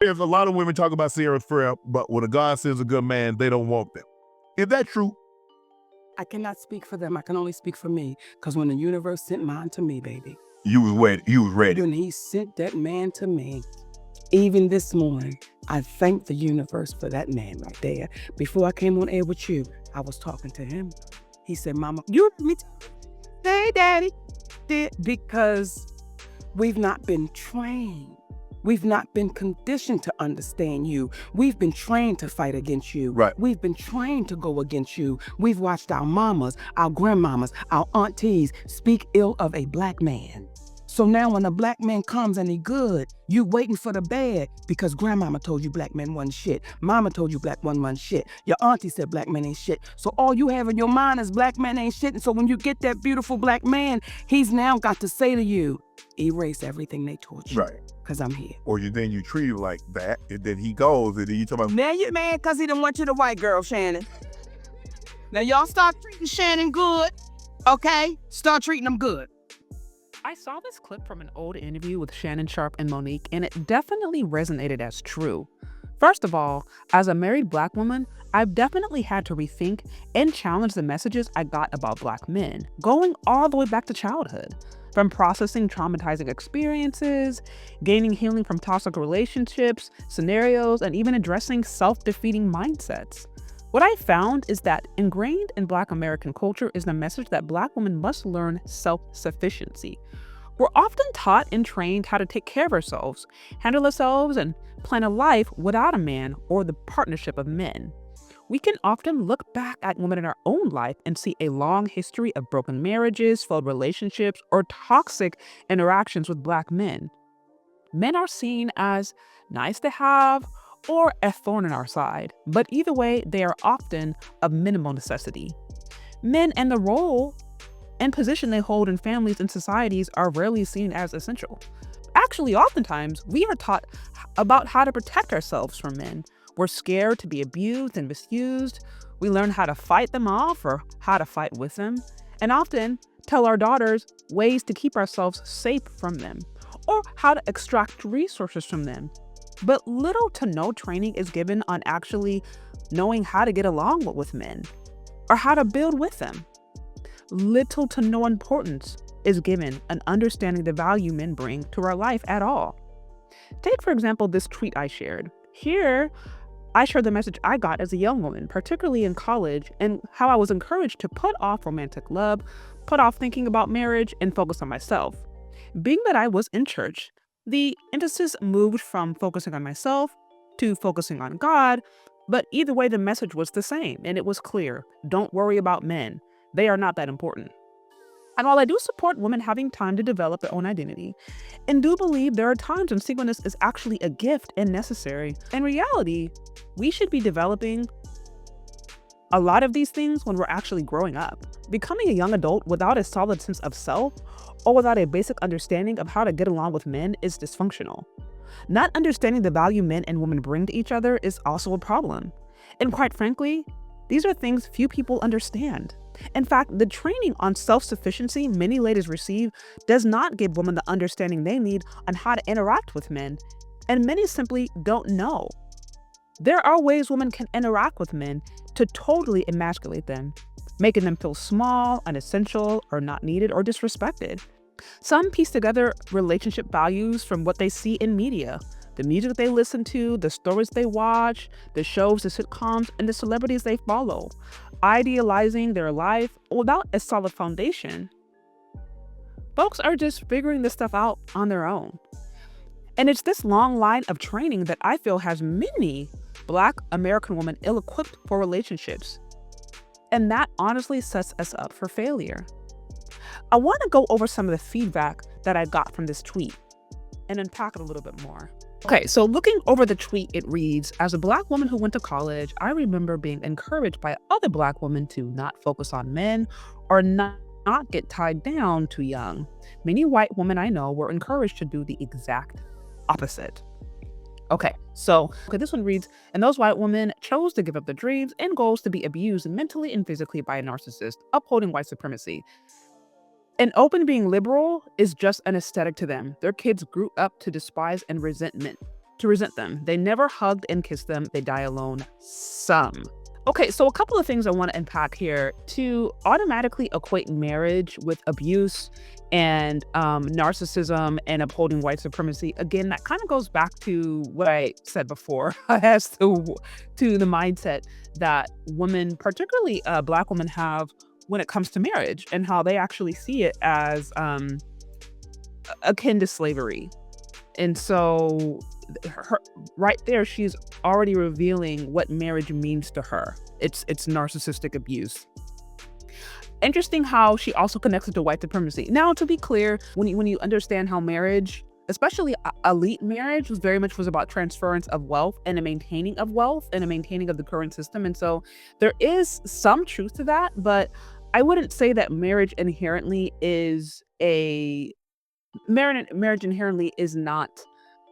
There's a lot of women talk about Sierra's prayer, but when a God sends a good man, they don't want them. Is that true? I cannot speak for them. I can only speak for me. Because when the universe sent mine to me, baby, You was ready. You was ready. when he sent that man to me, even this morning, I thank the universe for that man right there. Before I came on air with you, I was talking to him. He said, Mama, you heard me hey, Daddy. Because we've not been trained. We've not been conditioned to understand you. We've been trained to fight against you. Right. We've been trained to go against you. We've watched our mamas, our grandmamas, our aunties speak ill of a black man. So now when a black man comes and he good, you waiting for the bad because grandmama told you black men wasn't shit. Mama told you black men wasn't shit. Your auntie said black men ain't shit. So all you have in your mind is black men ain't shit. And so when you get that beautiful black man, he's now got to say to you, erase everything they taught you. Right. Because I'm here. Or then you treat him like that, and then he goes, and then you talk about, Now you mad because he done went to the white girl, Shannon. Now y'all start treating Shannon good, okay? Start treating him good. I saw this clip from an old interview with Shannon Sharpe and Monique, and it definitely resonated as true. First of all, as a married black woman, I've definitely had to rethink and challenge the messages I got about black men, going all the way back to childhood. From processing traumatizing experiences, gaining healing from toxic relationships, scenarios, and even addressing self-defeating mindsets. What I found is that ingrained in Black American culture is the message that Black women must learn self-sufficiency. We're often taught and trained how to take care of ourselves, handle ourselves, and plan a life without a man or the partnership of men. We can often look back at women in our own life and see a long history of broken marriages, failed relationships, or toxic interactions with Black men. Men are seen as nice to have or a thorn in our side, but either way, they are often of minimal necessity. Men and the role and position they hold in families and societies are rarely seen as essential. Actually, oftentimes, we are taught about how to protect ourselves from men. We're scared to be abused and misused. We learn how to fight them off or how to fight with them, and often tell our daughters ways to keep ourselves safe from them or how to extract resources from them. But little to no training is given on actually knowing how to get along with men or how to build with them. Little to no importance is given on understanding the value men bring to our life at all. Take, for example, this tweet I shared. Here, I shared the message I got as a young woman, particularly in college, and how I was encouraged to put off romantic love, put off thinking about marriage, and focus on myself. Being that I was in church, the emphasis moved from focusing on myself to focusing on God, but either way, the message was the same, and it was clear. Don't worry about men. They are not that important. And while I do support women having time to develop their own identity, and do believe there are times when singleness is actually a gift and necessary, in reality, we should be developing a lot of these things when we're actually growing up. Becoming a young adult without a solid sense of self or without a basic understanding of how to get along with men is dysfunctional. Not understanding the value men and women bring to each other is also a problem. And quite frankly, these are things few people understand. In fact, the training on self-sufficiency many ladies receive does not give women the understanding they need on how to interact with men, and many simply don't know. There are ways women can interact with men to totally emasculate them, making them feel small, unessential, or not needed or disrespected. Some piece together relationship values from what they see in media, the music they listen to, the stories they watch, the shows, the sitcoms, and the celebrities they follow, idealizing their life without a solid foundation. Folks are just figuring this stuff out on their own. And it's this long line of training that I feel has many Black American women ill-equipped for relationships. And that honestly sets us up for failure. I want to go over some of the feedback that I got from this tweet and unpack it a little bit more. Okay, so looking over the tweet, it reads, as a Black woman who went to college, I remember being encouraged by other Black women to not focus on men or not get tied down too young. Many white women I know were encouraged to do the exact opposite. Okay, this one reads, and those white women chose to give up their dreams and goals to be abused mentally and physically by a narcissist, upholding white supremacy. And open being liberal is just an aesthetic to them. Their kids grew up to despise and resentment. to resent them. They never hugged and kissed them. They die alone. Some. Okay, so a couple of things I want to unpack here. To automatically equate marriage with abuse and narcissism and upholding white supremacy, again, that kind of goes back to what I said before as to the mindset that women, particularly Black women, have when it comes to marriage, and how they actually see it as akin to slavery. And so right there, she's already revealing what marriage means to her. It's narcissistic abuse. Interesting how she also connects it to white supremacy. Now, to be clear, when you understand how marriage, especially elite marriage, was about transference of wealth and a maintaining of wealth and a maintaining of the current system. And so there is some truth to that, but I wouldn't say that marriage inherently is not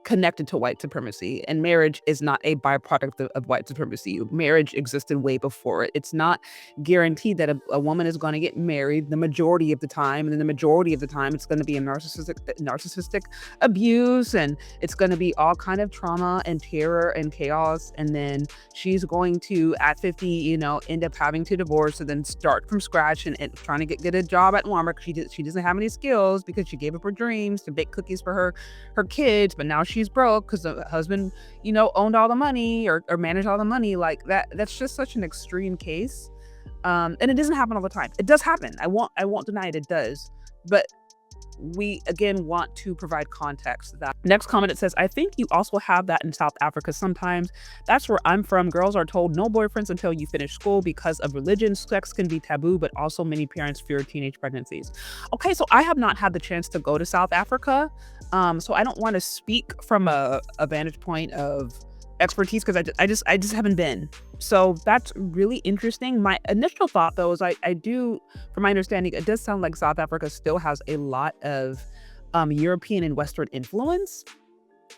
connected to white supremacy, and marriage is not a byproduct of white supremacy. Marriage existed way before it. It's not guaranteed that a woman is going to get married the majority of the time, and then the majority of the time it's going to be a narcissistic abuse, and it's going to be all kind of trauma and terror and chaos, and then she's going to at 50 end up having to divorce and then start from scratch and trying to get a job at Walmart. She doesn't have any skills because she gave up her dreams to bake cookies for her kids, but now she's broke because the husband, owned all the money or managed all the money. Like that's just such an extreme case. And it doesn't happen all the time. It does happen. I won't deny it does. But we again want to provide context to that. Next comment, it says, I think you also have that in South Africa sometimes. That's where I'm from. Girls are told no boyfriends until you finish school because of religion. Sex can be taboo, but also many parents fear teenage pregnancies. Okay, so I have not had the chance to go to South Africa. So I don't want to speak from a vantage point of expertise because I just haven't been. So that's really interesting. My initial thought, though, is I do, from my understanding, it does sound like South Africa still has a lot of European and Western influence.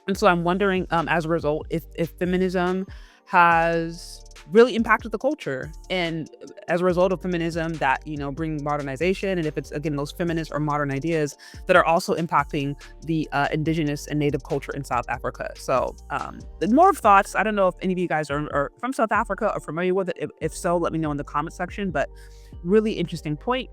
And so I'm wondering, as a result, if feminism has really impacted the culture, and as a result of feminism that bring modernization, and if it's again those feminist or modern ideas that are also impacting the indigenous and native culture in South Africa. So more thoughts. I don't know if any of you guys are from South Africa or familiar with it. If so, let me know in the comment section. But really interesting point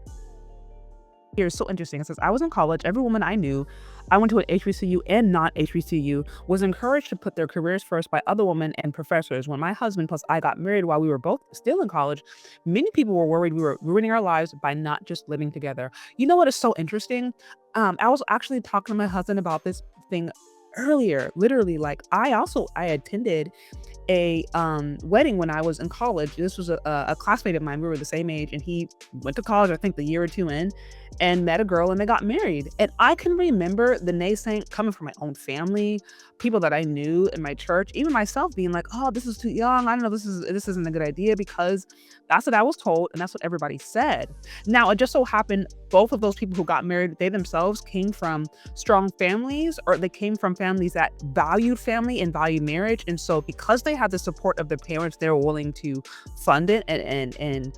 here is so interesting. It says, I was in college. Every woman I knew, I went to an HBCU and not HBCU, was encouraged to put their careers first by other women and professors. When my husband plus I got married while we were both still in college, many people were worried we were ruining our lives by not just living together. You know what is so interesting? I was actually talking to my husband about this thing earlier. Literally, like I attended a wedding when I was in college. This was a classmate of mine. We were the same age, and he went to college, I think, the year or two in, and met a girl, and they got married. And I can remember the naysaying coming from my own family, people that I knew in my church, even myself being like, oh, this is too young. I don't know, this isn't a good idea, because that's what I was told, and that's what everybody said. Now, it just so happened both of those people who got married, they themselves came from strong families, or they came from families that valued family and valued marriage. And so because they had the support of their parents, they were willing to fund it and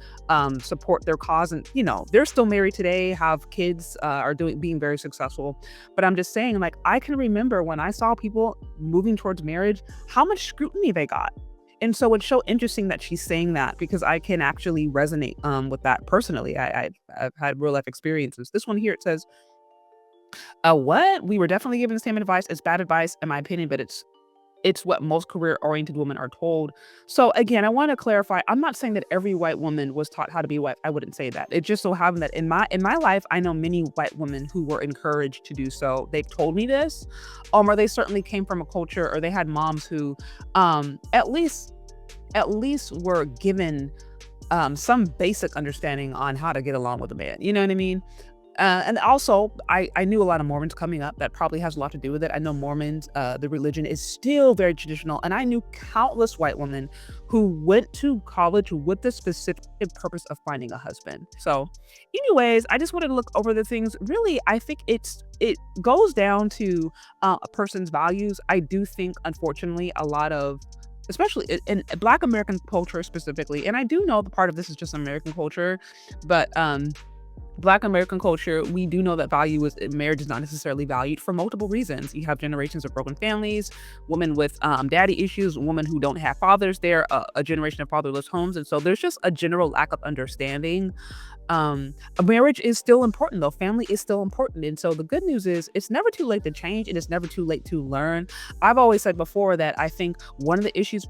support their cause. And they're still married today, have kids, are being very successful. But I'm just saying, like, I can remember when I saw people moving towards marriage, how much scrutiny they got. And so it's so interesting that she's saying that, because I can actually resonate with that personally. I've had real life experiences. This one here, it says, what? We were definitely given the same advice. It's bad advice, in my opinion, but it's what most career-oriented women are told. So again, I want to clarify, I'm not saying that every white woman was taught how to be white. I wouldn't say that. It just so happened that in my life, I know many white women who were encouraged to do so. They've told me this, or they certainly came from a culture, or they had moms who at least were given some basic understanding on how to get along with a man. You know what I mean? And also, I knew a lot of Mormons coming up. That probably has a lot to do with it. I know Mormons, the religion is still very traditional. And I knew countless white women who went to college with the specific purpose of finding a husband. So anyways, I just wanted to look over the things. Really, I think it goes down to a person's values. I do think, unfortunately, a lot of, especially in Black American culture specifically, and I do know the part of this is just American culture, but Black American culture, we do know that marriage is not necessarily valued for multiple reasons. You have generations of broken families, women with daddy issues, women who don't have fathers there, a generation of fatherless homes. And so there's just a general lack of understanding. A marriage is still important though. Family is still important. And so the good news is it's never too late to change and it's never too late to learn. I've always said before that I think one of the issues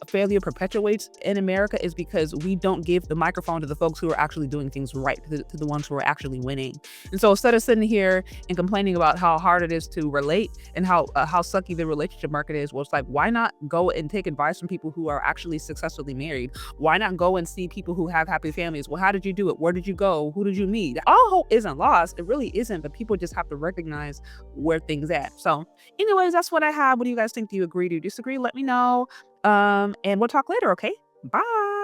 failure perpetuates in America is because we don't give the microphone to the folks who are actually doing things right, to the ones who are actually winning. And so instead of sitting here and complaining about how hard it is to relate and how sucky the relationship market is, well, it's like, why not go and take advice from people who are actually successfully married? Why not go and see people who have happy families? Well, how did you do it? Where did you go? Who did you meet? All hope isn't lost. It really isn't, but people just have to recognize where things at. So anyways, that's what I have. What do you guys think? Do you agree? Do you disagree? Let me know. And we'll talk later, okay? Bye.